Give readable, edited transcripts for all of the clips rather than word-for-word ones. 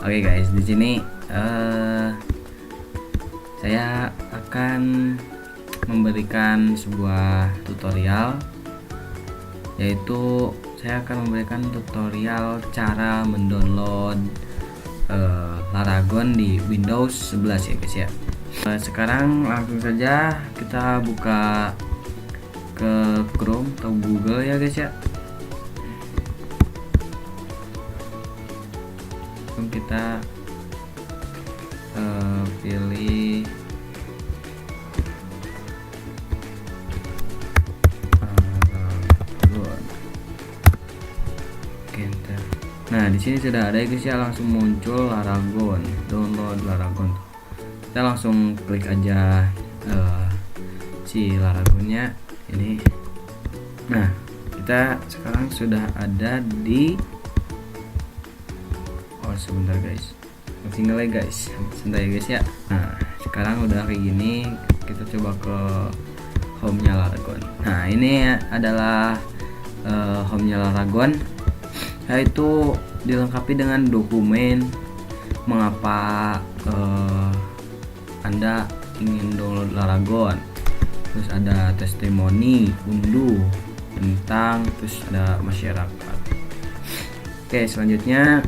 Oke guys, di sini saya akan memberikan sebuah tutorial, yaitu saya akan memberikan tutorial cara mendownload Laragon di Windows 11 ya guys ya. Sekarang langsung saja kita buka ke Chrome atau Google ya guys ya. Kita pilih enter. Nah, di sini sudah ada ya guys ya, langsung muncul Laragon, download Laragon. Kita langsung klik aja si Laragonnya ini. Nah, kita sekarang sudah ada di sebentar guys, masih ngelay guys, sebentar ya guys ya. Nah, sekarang udah kayak gini, kita coba ke home nya Laragon. Nah, ini adalah home nya Laragon, yaitu dilengkapi dengan dokumen mengapa Anda ingin download Laragon, terus ada testimoni, unduh tentang, terus ada masyarakat. Oke, selanjutnya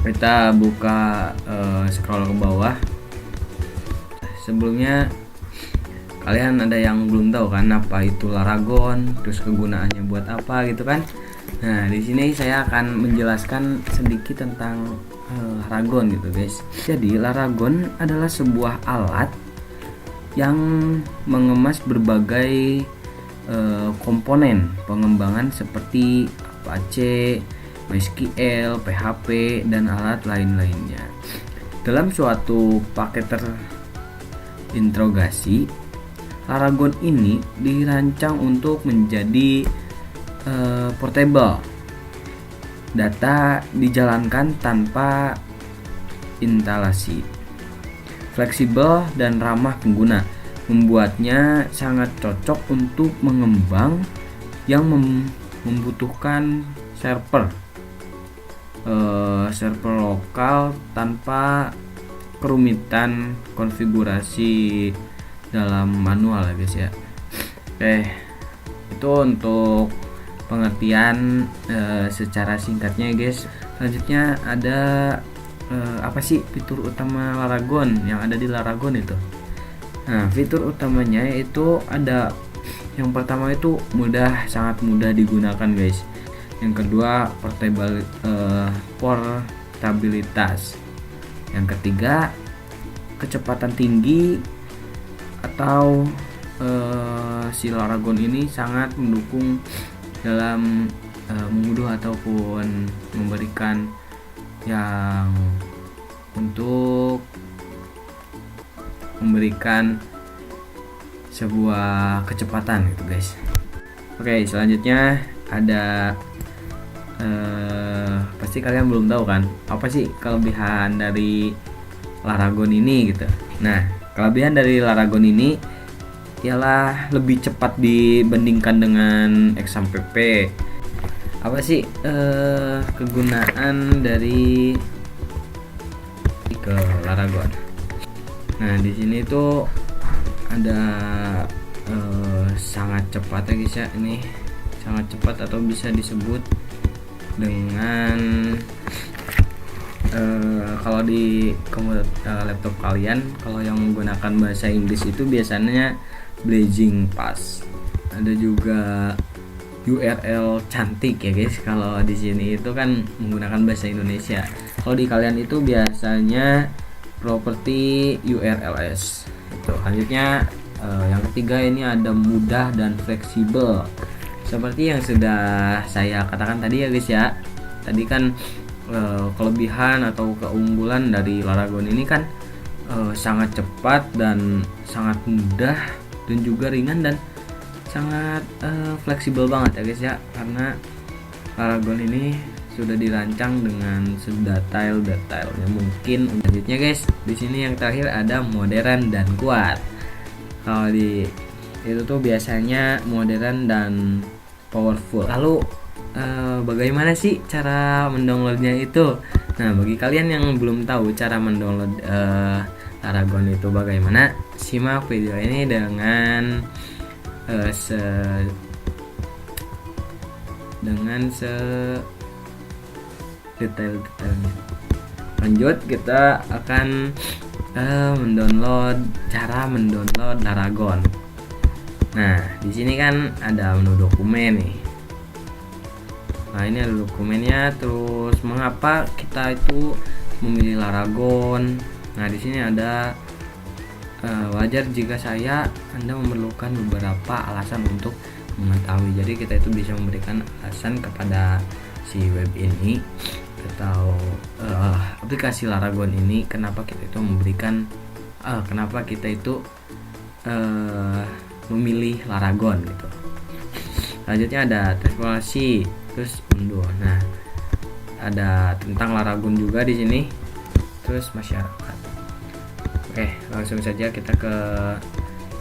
kita buka scroll ke bawah. Sebelumnya kalian ada yang belum tahu kan apa itu Laragon, terus kegunaannya buat apa gitu kan. Nah, di sini saya akan menjelaskan sedikit tentang Laragon gitu guys. Jadi Laragon adalah sebuah alat yang mengemas berbagai komponen pengembangan seperti Apache, MySQL, PHP, dan alat lain-lainnya. Dalam suatu paket terintegrasi, Laragon ini dirancang untuk menjadi portable. Data dijalankan tanpa instalasi, fleksibel dan ramah pengguna, membuatnya sangat cocok untuk mengembang yang membutuhkan server lokal tanpa kerumitan konfigurasi dalam manual ya guys ya. Oke, itu untuk pengertian secara singkatnya guys. Selanjutnya ada apa sih fitur utama Laragon yang ada di Laragon itu. Nah, fitur utamanya itu ada, yang pertama itu sangat mudah digunakan guys. Yang kedua, portabilitas. Yang ketiga, kecepatan tinggi, atau si Laragon ini sangat mendukung dalam mengunduh ataupun memberikan yang untuk memberikan sebuah kecepatan gitu guys. Oke, selanjutnya ada pasti kalian belum tahu kan apa sih kelebihan dari Laragon ini gitu. Nah, kelebihan dari Laragon ini ialah lebih cepat dibandingkan dengan XAMPP. Apa sih kegunaan dari ke Laragon? Nah, di sini tuh ada sangat cepat ya guys ya. Ini sangat cepat atau bisa disebut dengan kalau di laptop kalian, kalau yang menggunakan bahasa Inggris itu biasanya Blazing Fast. Ada juga URL cantik ya guys. Kalau di sini itu kan menggunakan bahasa Indonesia. Kalau di kalian itu biasanya properti URLs. Itu. Selanjutnya yang ketiga ini ada mudah dan fleksibel. Seperti yang sudah saya katakan tadi ya guys ya. Tadi kan kelebihan atau keunggulan dari Laragon ini kan sangat cepat dan sangat mudah dan juga ringan dan sangat fleksibel banget ya guys ya. Karena Laragon ini sudah dirancang dengan sedetail-detailnya mungkin. Selanjutnya guys, di sini yang terakhir ada modern dan kuat. Kalau di itu tuh biasanya modern dan powerful. Lalu bagaimana sih cara mendownloadnya itu? Nah, bagi kalian yang belum tahu cara mendownload Laragon itu bagaimana, simak video ini dengan detail-detailnya. Lanjut, kita akan cara mendownload Laragon. Nah, di sini kan ada menu dokumen nih. Nah, ini ada dokumennya. Terus mengapa kita itu memilih Laragon? Nah, di sini ada wajar jika Anda memerlukan beberapa alasan untuk mengetahui. Jadi kita itu bisa memberikan alasan kepada si web ini atau aplikasi Laragon ini kenapa kita itu memilih Laragon gitu. Selanjutnya ada transformasi, terus unduh. Nah, ada tentang Laragon juga di sini. Terus masyarakat. Oke, langsung saja kita ke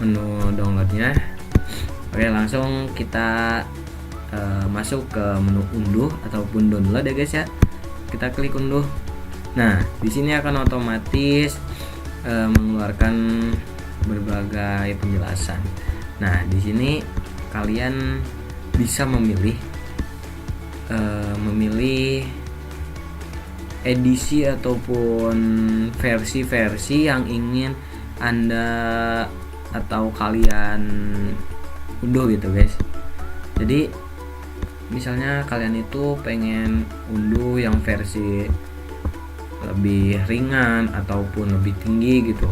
menu downloadnya. Oke, langsung kita masuk ke menu unduh ataupun download ya guys ya. Kita klik unduh. Nah, di sini akan otomatis mengeluarkan berbagai penjelasan. Nah, di sini kalian bisa memilih edisi ataupun versi-versi yang ingin Anda atau kalian unduh gitu guys. Jadi misalnya kalian itu pengen unduh yang versi lebih ringan ataupun lebih tinggi gitu.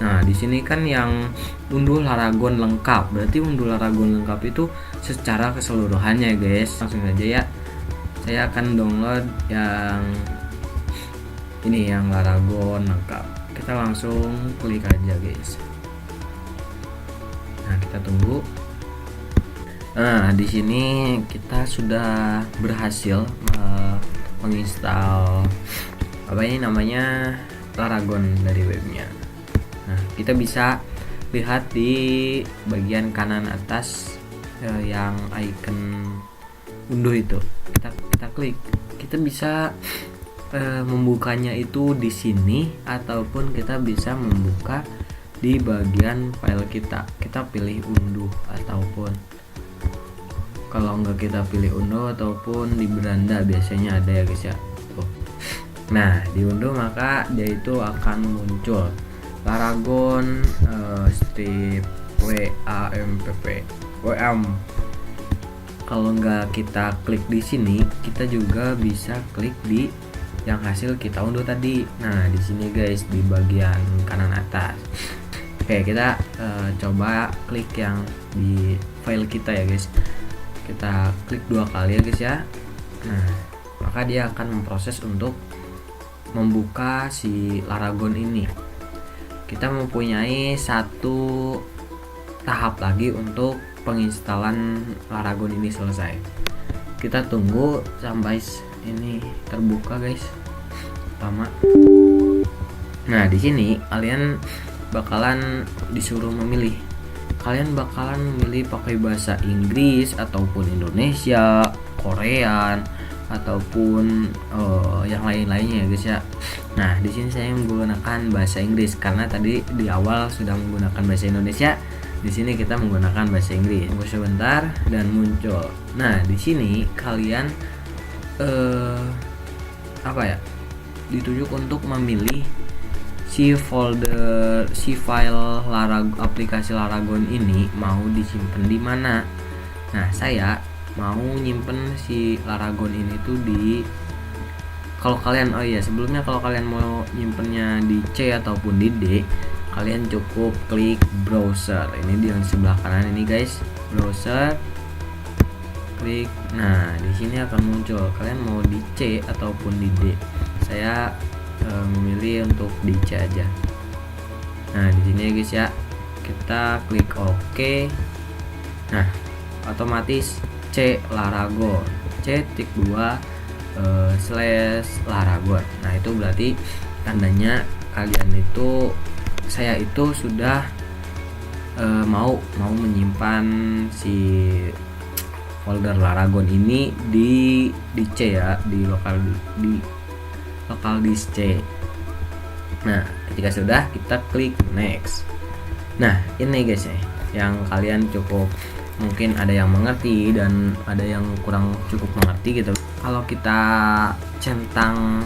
Nah, di sini kan yang unduh Laragon lengkap. Berarti unduh Laragon lengkap itu secara keseluruhannya guys. Langsung aja ya. Saya akan download yang ini, yang Laragon lengkap. Kita langsung klik aja guys. Nah, kita tunggu. Nah, di sini kita sudah berhasil menginstal Laragon dari webnya. Nah, kita bisa lihat di bagian kanan atas yang icon unduh itu. Kita klik. Kita bisa membukanya itu di sini ataupun kita bisa membuka di bagian file kita. Kita pilih unduh ataupun kalau enggak kita pilih unduh ataupun di beranda biasanya ada ya guys ya. Tuh. Nah, diunduh maka dia itu akan muncul Laragon strip WAMPP. Kalau nggak kita klik di sini, kita juga bisa klik di yang hasil kita unduh tadi. Nah, di sini guys di bagian kanan atas. Oke, kita coba klik yang di file kita ya guys. Kita klik 2 kali ya guys ya. Nah, maka dia akan memproses untuk membuka si Laragon ini. Kita mempunyai satu tahap lagi untuk penginstalan Laragon ini selesai. Kita tunggu sampai ini terbuka guys. Pertama. Nah, di sini kalian bakalan disuruh memilih. Kalian bakalan memilih pakai bahasa Inggris ataupun Indonesia, Korean ataupun yang lain-lainnya ya guys ya. Nah, di sini saya menggunakan bahasa Inggris karena tadi di awal sudah menggunakan bahasa Indonesia. Di sini kita menggunakan bahasa Inggris. Tunggu sebentar dan muncul. Nah, di sini kalian ditujuk untuk memilih si file aplikasi Laragon ini mau disimpan di mana. Nah, saya mau nyimpen si Laragon ini tuh kalau kalian sebelumnya kalau kalian mau nyimpennya di C ataupun di D, kalian cukup klik browser. Ini di yang sebelah kanan ini guys, browser. Klik. Nah, di sini akan muncul kalian mau di C ataupun di D. Saya memilih untuk di C aja. Nah, di sini ya guys ya. Kita klik OK. Nah, otomatis C Laragon, C-2 /Laragon. Nah, itu berarti tandanya saya itu sudah mau menyimpan si folder Laragon ini di C ya, di lokal di local disk C. Nah, ketika sudah, kita klik next. Nah, ini guys ya, yang kalian cukup mungkin ada yang mengerti dan ada yang kurang cukup mengerti gitu. Kalau kita centang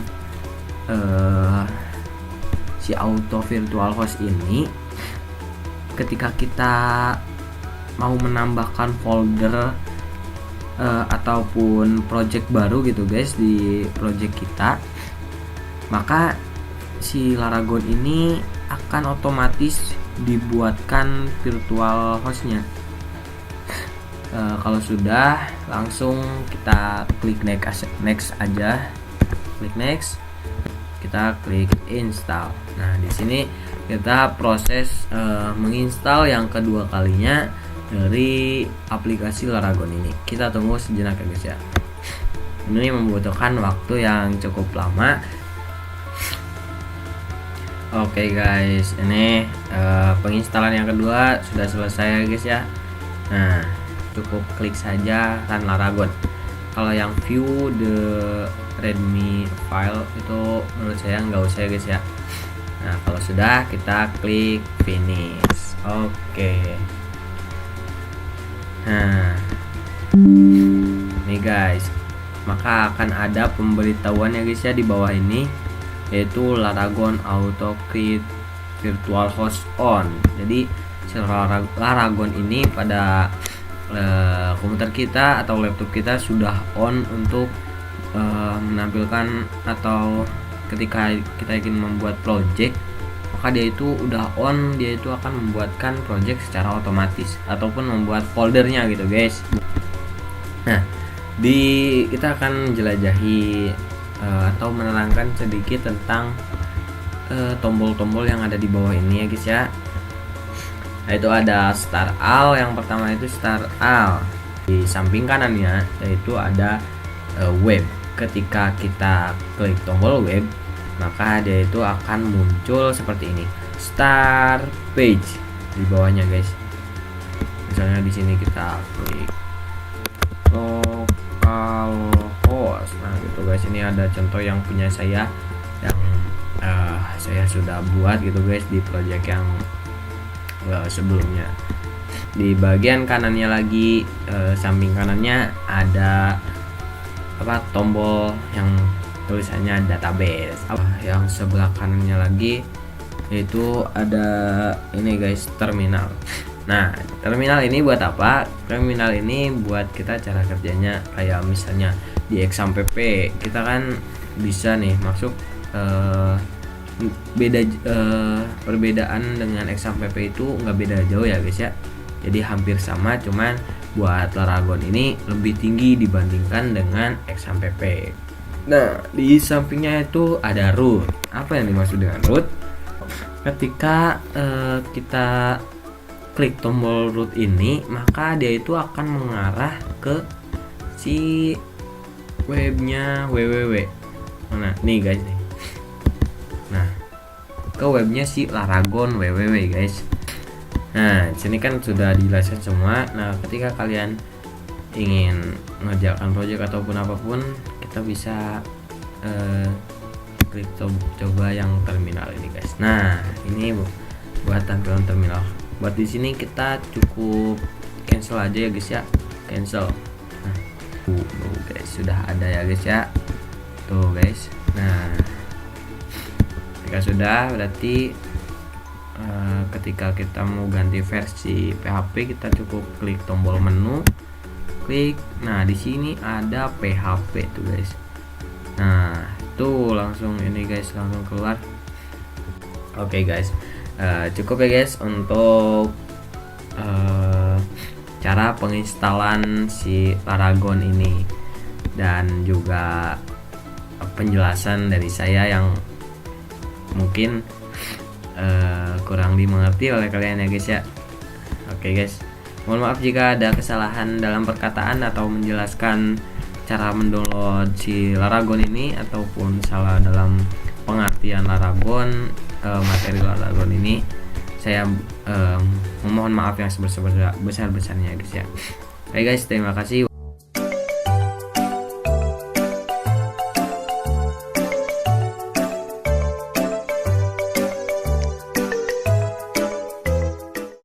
si auto virtual host ini, ketika kita mau menambahkan folder ataupun project baru gitu guys di project kita, maka si Laragon ini akan otomatis dibuatkan virtual hostnya. Kalau sudah, langsung kita klik next aja, klik next, kita klik install. Nah, di sini kita proses menginstal yang kedua kalinya dari aplikasi Laragon ini. Kita tunggu sejenak ya guys ya. Ini membutuhkan waktu yang cukup lama. Oke guys, ini penginstalan yang kedua sudah selesai ya guys ya. Nah, cukup klik saja Run Laragon. Kalau yang view the readme file itu menurut saya nggak usah ya guys ya. Nah, kalau sudah, kita klik finish. Oke. Nah, nih guys, maka akan ada pemberitahuan ya guys ya di bawah ini, yaitu Laragon Auto Create Virtual Host On. Jadi Laragon ini pada komputer kita atau laptop kita sudah on untuk menampilkan, atau ketika kita ingin membuat project, maka dia itu udah on, dia itu akan membuatkan project secara otomatis ataupun membuat foldernya gitu guys. Nah, kita akan jelajahi atau menerangkan sedikit tentang tombol-tombol yang ada di bawah ini ya guys ya. Nah, itu ada Start All. Yang pertama itu Start All. Di samping kanannya yaitu ada web. Ketika kita klik tombol web, maka dia itu akan muncul seperti ini, Start Page di bawahnya guys. Misalnya di sini kita klik localhost. Nah, gitu guys. Ini ada contoh yang punya saya, yang saya sudah buat gitu guys di project yang sebelumnya. Di bagian kanannya lagi, samping kanannya ada tombol yang tulisannya database. Yang sebelah kanannya lagi yaitu ada ini guys, terminal. Nah, terminal ini buat apa? Terminal ini buat kita cara kerjanya kayak misalnya di XAMPP kita kan bisa nih masuk perbedaan dengan XAMPP itu nggak beda jauh ya guys ya. Jadi hampir sama, cuman buat Laragon ini lebih tinggi dibandingkan dengan XAMPP. Nah, di sampingnya itu ada root. Apa yang dimaksud dengan root? Ketika kita klik tombol root ini, maka dia itu akan mengarah ke si webnya www. Nah, nih guys nih. Nah, ke webnya si Laragon www guys. Nah, sini kan sudah dijelaskan semua. Nah, ketika kalian ingin mengerjakan project ataupun apapun, kita bisa klik coba yang terminal ini guys. Nah, ini buat tampilan terminal. Buat di sini kita cukup cancel aja ya guys ya, cancel. Nah, guys, sudah ada ya guys ya. Tuh guys. Nah, ketika sudah, berarti ketika kita mau ganti versi PHP, kita cukup klik tombol menu, klik. Nah, di sini ada PHP tuh guys. Nah, tuh langsung ini guys, langsung keluar. Oke guys, cukup ya guys untuk cara penginstalan si Laragon ini, dan juga penjelasan dari saya yang mungkin kurang dimengerti oleh kalian ya guys ya. Oke guys, mohon maaf jika ada kesalahan dalam perkataan atau menjelaskan cara mendownload si Laragon ini, ataupun salah dalam pengertian Laragon, materi Laragon ini. Saya memohon maaf yang sebesar-besarnya guys ya. Oke guys, terima kasih.